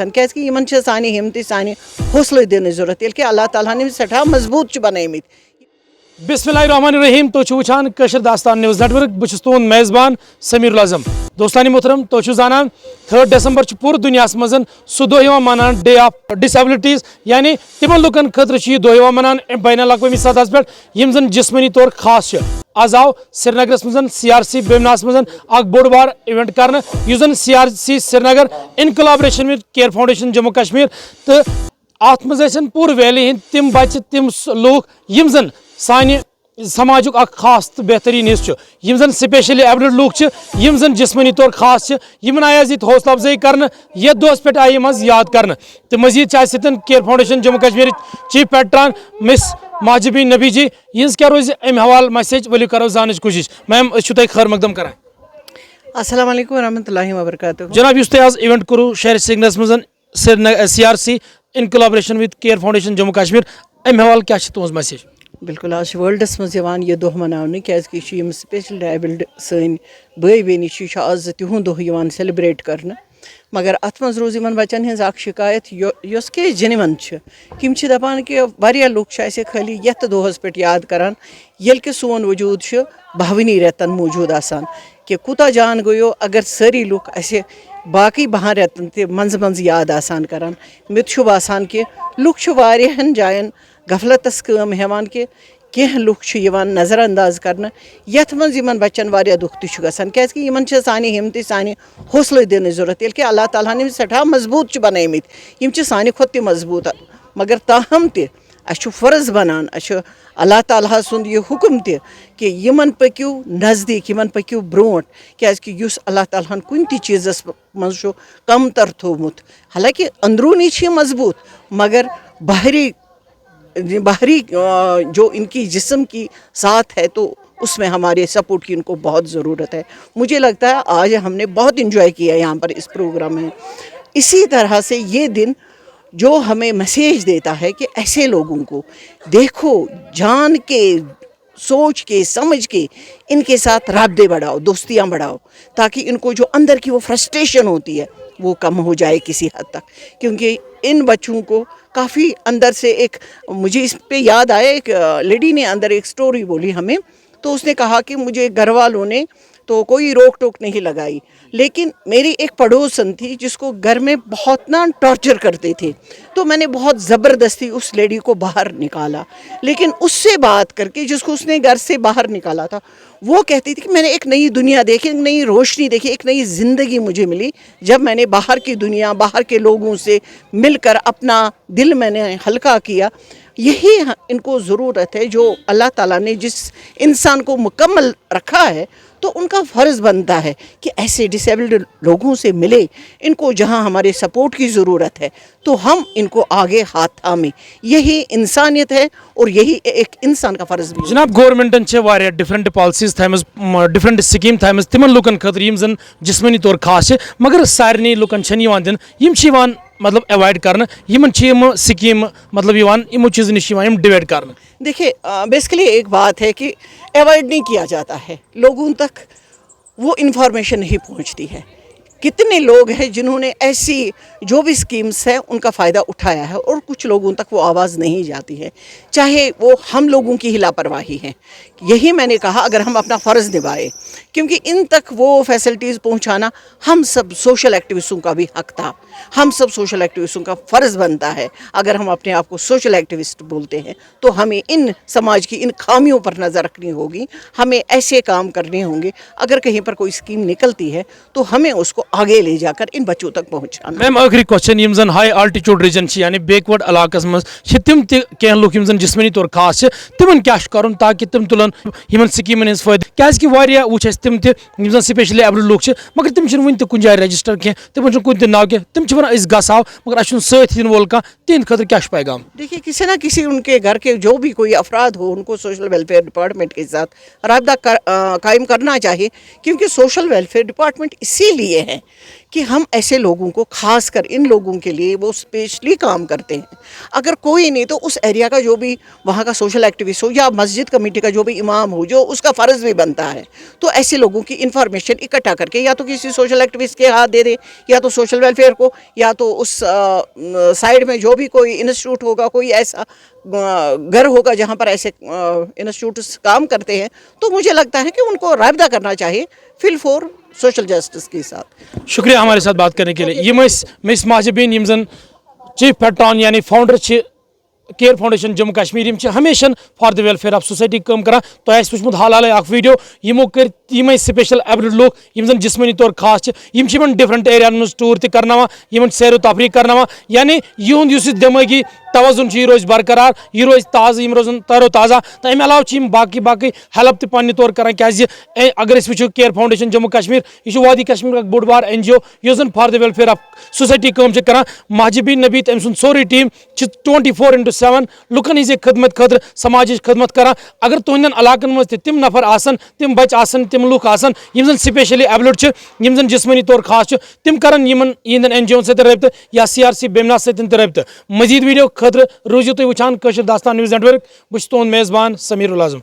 کیازِ یِمن چھِ سانہِ ہمتہِ سانہِ حوصلہٕ دِنٕچ ضروٗرت ییٚلہِ کہِ اللہ تعالیٰ ہن یِم سٮ۪ٹھاہ مضبوٗط چھِ بنٲومٕتۍ. بسم اللہ الرحمن الرحیم تُہۍ چھِو وٕچھان کٲشِر داستان نیوز نیٹورک بہٕ چھُس تُہُنٛد میزبان سمیٖر العظم. دوستانہِ محترم تُہۍ چھِو زانان 3 ڈسمبر چھُ پوٗرٕ دُنیاہس منٛز سُہ دۄہ یِوان مانان ڈے آف ڈسیبلٹیٖز یعنی تِمن لُکن خٲطرٕ چھُ یہِ دۄہ یِوان مناونہٕ بین الاقوٲمی سطحس پٮ۪ٹھ یِم زن جسمٲنی طور خاص چھِ. آز آو سرینگرس منٛز CRC بیمناہس منٛز اکھ بوٚڑ بار ایونٹ کرنہٕ یُس زن CRC Srinagar in collaboration with care foundation Jammu Kashmir تہٕ اتھ منٛز ٲسن پوٗرٕ ویلی ہٕنٛدۍ تِم بچہِ تِم لوٗکھ یِم زن سانہِ سماجُک اکھ خاص تہٕ بہتریٖن حصہٕ چھُ یِم زن سپیشلی ایبلڈ لوٗکھ چھِ یِم زن جسمٲنی طور خاص چھِ یِمن آیہِ آز ییٚتہِ حوصلہٕ افزٲیی کرنہٕ یتھ دۄہس پٮ۪ٹھ آیہِ یِم حظ یاد کرنہٕ تہٕ مزیٖد چھِ اسہِ سۭتۍ کیر فاؤنڈیشن جموں کشمیرٕچ چیف پیٹران مس ماجبی نبی جی یِہنٛز کیاہ روزِ امہِ حوالہٕ مسیج ؤلِو کرو زانٕچ کوٗشش. میم أسۍ چھِو تۄہہِ خٲر مقدم کران. السلام علیکم ورحمۃ اللہ وبرکاتہ. جناب یُس تۄہہِ آز ایونٹ کوٚروٕ شہرِ سرینگرس منٛز CRC in collaboration with care foundation Jammu Kashmir امہِ حوالہٕ کیاہ چھِ تُہنٛز مسیج؟ بالکل آز چھِ وٲلڈس منٛز یِوان یہِ دۄہ مناونہٕ کیازِ کہِ یہِ چھُ یِم سپیشل ایبلڈ سٲنۍ بٲے بیٚنہِ چھِ یہِ چھُ آز تِہُنٛد دۄہ یِوان سیلبریٹ کرنہٕ مگر اتھ منٛز روٗز یِمن بچن ہٕنٛز اکھ شِکایت یۄس کہِ جینوَن چھِ تِم چھِ دپان کہِ واریاہ لُکھ چھِ اسہِ خٲلی یتھ دۄہس پٮ۪ٹھ یاد کران ییٚلہِ کہِ سون وجوٗد چھُ 12 رٮ۪تن موٗجوٗد آسان کہِ کوٗتاہ جان گوٚیو اگر سٲری لُکھ اسہِ باقٕے 12 رٮ۪تن تہِ منٛزٕ منٛزٕ یاد آسان کران. مےٚ تہِ چھُ باسان کہِ لُکھ چھِ واریاہن جاین غفلتس کٲم ہٮ۪وان کہِ کینٛہہ لُکھ چھِ یِوان نظر انداز کرنہٕ یتھ منٛز یِمن بچن واریاہ دُکھ تہِ چھُ گژھان کیازِ کہِ یِمن چھِ سانہِ ہمتہِ سانہِ حوصلہٕ دِنٕچ ضروٗرت ییٚلہِ کہِ اللہ تعالیٰ ہن یِم سٮ۪ٹھاہ مضبوٗط چھِ بنٲومٕتۍ یِم چھِ سانہِ کھۄتہٕ تہِ مضبوٗط مگر تاہم تہِ اسہِ چھُ فرض بنان اسہِ چھُ اللہ تعالیٰ سُنٛد یہِ حُکم تہِ کہِ یِمن پٔکِو نزدیٖک یِمن پٔکِو برونٛٹھ کیازِ کہِ یُس اللہ تعالیٰ ہن کُنہِ تہِ چیٖزس منٛز چھُ کمتر تھوٚومُت حالانکہِ اندروٗنی چھِ یہِ مضبوٗط مگر باہری جو ان کی جسم کی ساتھ ہے تو اس میں ہمارے سپورٹ کی ان کو بہت ضرورت ہے. مجھے لگتا ہے آج ہم نے بہت انجوائے کیا یہاں پر اس پروگرام میں. اسی طرح سے یہ دن جو ہمیں میسیج دیتا ہے کہ ایسے لوگوں کو دیکھو جان کے سوچ کے سمجھ کے ان کے ساتھ رابطے بڑھاؤ دوستیاں بڑھاؤ تاکہ ان کو جو اندر کی وہ فرسٹریشن ہوتی ہے وہ کم ہو جائے کسی حد تک کیونکہ ان بچوں کو کافی اندر سے ایک مجھے اس پہ یاد آیا ایک لیڈی نے اندر ایک سٹوری بولی ہمیں تو اس نے کہا کہ مجھے گھر والوں نے تو کوئی روک ٹوک نہیں لگائی لیکن میری ایک پڑوسن تھی جس کو گھر میں بہت نا ٹارچر کرتے تھے تو میں نے بہت زبردستی اس لیڈی کو باہر نکالا لیکن اس سے بات کر کے جس کو اس نے گھر سے باہر نکالا تھا وہ کہتی تھی کہ میں نے ایک نئی دنیا دیکھی ایک نئی روشنی دیکھی ایک نئی زندگی مجھے ملی جب میں نے باہر کی دنیا باہر کے لوگوں سے مل کر اپنا دل میں نے ہلکا کیا. یہی ان کو ضرورت ہے جو اللہ تعالیٰ نے جس انسان کو مکمل رکھا ہے تو ان کا فرض بنتا ہے کہ ایسے ڈسیبلڈ لوگوں سے ملے ان کو جہاں ہمارے سپورٹ کی ضرورت ہے تو ہم ان کو آگے ہاتھ تھامیں. یہی انسانیت ہے اور یہی ایک انسان کا فرض بھی. جناب گورمنٹن چھِ واریاہ ڈفرنٹ پالسیز تھایمژ ڈفرنٹ سکیٖم تھایمژ تِمن لُکن خٲطرٕ یِم زن جسمٲنی طور خاص چھِ مگر سارنٕے لُکن چھنہٕ یِوان دِنہٕ یِم چھِ یِوان مطلب ایوایڈ کرنہٕ یِمن چھِ یِم سکیٖمہٕ مطلب یِوان یِمو چیٖزو نِش یِوان یِم ڈِوایڈ کرنہٕ. دیکھیے بیسکلی ایک بات ہے کہ ایوائڈ نہیں کیا جاتا ہے لوگوں تک وہ انفارمیشن نہیں پہنچتی ہے. کتنے لوگ ہیں جنہوں نے ایسی جو بھی اسکیمس ہیں ان کا فائدہ اٹھایا ہے اور کچھ لوگوں تک وہ آواز نہیں جاتی ہے چاہے وہ ہم لوگوں کی ہی لاپرواہی ہے. یہی میں نے کہا اگر ہم اپنا فرض نبھائے کیونکہ ان تک وہ فیسلٹیز پہنچانا ہم سب سوشل ایکٹیوسٹوں کا بھی حق تھا ہم سب سوشل ایکٹیوسٹوں کا فرض بنتا ہے. اگر ہم اپنے آپ کو سوشل ایکٹیوسٹ بولتے ہیں تو ہمیں ان سماج کی ان خامیوں پر نظر رکھنی ہوگی ہمیں ایسے کام کرنے ہوں گے اگر کہیں پر کوئی اسکیم نکلتی ہے تو ہمیں اس کو آگے لے جا کر ان بچوں تک پہنچانا. میم ٲخری کوسچن یِم زن ہائی آلٹِچوٗڈ ریجن چھِ یعنی بیک وٲڈ علاقس منٛز چھِ تِم تہِ کینٛہہ لُکھ یِم زن جسمٲنی طور خاص چھِ تِمن کیاہ چھُ کرُن تاکہِ تِم تُلن یِمن سکیٖمن ہٕنٛز فٲیدٕ کیازِ کہِ واریاہ وٕچھ اَسہِ تِم تہِ یِم زن سپیشلی ایبلڈ لُکھ چھِ مگر تِم چھِنہٕ وُنہِ تہِ کُنہِ جایہِ رجسٹر کینٛہہ تِمن چھُنہٕ کُنہِ تہِ ناو کینٛہہ تِم چھِ ونان أسۍ گژھو مگر اَسہِ چھُنہٕ سۭتۍ دِنہٕ وول کانٛہہ تِہنٛدِ خٲطرٕ کیاہ چھُ پیغام؟ دیکھیے کسی نہ کسی ان کے گھر کے جو بھی کوئی افراد ہو ان کو سوشل ویلفیئر ڈپارٹمنٹ کے ساتھ رابطہ قائم کرنا چاہیے کیونکہ سوشل ویلفیئر ڈپارٹمنٹ اسی لیے ہے کہ ہم ایسے لوگوں کو خاص کر ان لوگوں کے لیے وہ اسپیشلی کام کرتے ہیں. اگر کوئی نہیں تو اس ایریا کا جو بھی وہاں کا سوشل ایکٹیوسٹ ہو یا مسجد کمیٹی کا جو بھی امام ہو, جو اس کا فرض بھی بنتا ہے, تو ایسے لوگوں کی انفارمیشن اکٹھا کر کے یا تو کسی سوشل ایکٹیوسٹ کے ہاتھ دے دے, یا تو سوشل ویلفیئر کو, یا تو اس سائڈ میں جو بھی کوئی انسٹیٹیوٹ ہوگا, کوئی ایسا گھر ہوگا جہاں پر ایسے انسٹیٹیوٹس کام کرتے ہیں, تو مجھے لگتا ہے کہ ان کو رابطہ کرنا چاہیے فل فور سوشل جسٹس کے ساتھ. شکریہ ہمارے ساتھ بات کرنے کے لیے. یہ مس ماجد بین یم زن چیف پیٹران یعنی founder care foundation Jammu Kashmir ہمیشہ for the welfare of society کام کران. تو وچمت حال حالے اخ ویڈیو یمو کر یمے سپیشل ایبلڈ لوگ یم زن جسمانی طور خاص یم ڈفرنٹ ایریاز مز ٹور تہ کرناوان, یمن سیر و تفریح کرناوان, یعنی یہند اس دماغی توازن یہ روز برقرار, یہ روز تازہ, یم روزن تر و تازہ. تو امہ علاوہ باقی ہیلپ تہ پنہ طور کران کیازِ اگر اس وچھو کیئر فاؤنڈیشن جموں کشمیر یہ وادی کشمیر کا بوڑ بار این جی او یس زن for the welfare of society کام کران. ماجد بین نبی تم سن سوری ٹیم 24/7 لکن ہز خدمت خاطر سماج خدمت کران. اگر تہندین علاقن مز تم نفر آسن, تم بچہ آسن, تم لوگ آسن یم زن سپیشلی ایبلڈ یم زن جسمانی طور خاص تم کرن یہندین این جی او ستھ رابطہ یا CRC بیمنا ستھ رابطہ. مزید ویڈیو خاطر روزیو تھی وچھان کشر داستان نیوز نیٹ ورک. بہٕ چھُس تُہُنٛد میزبان سمیٖر العظم.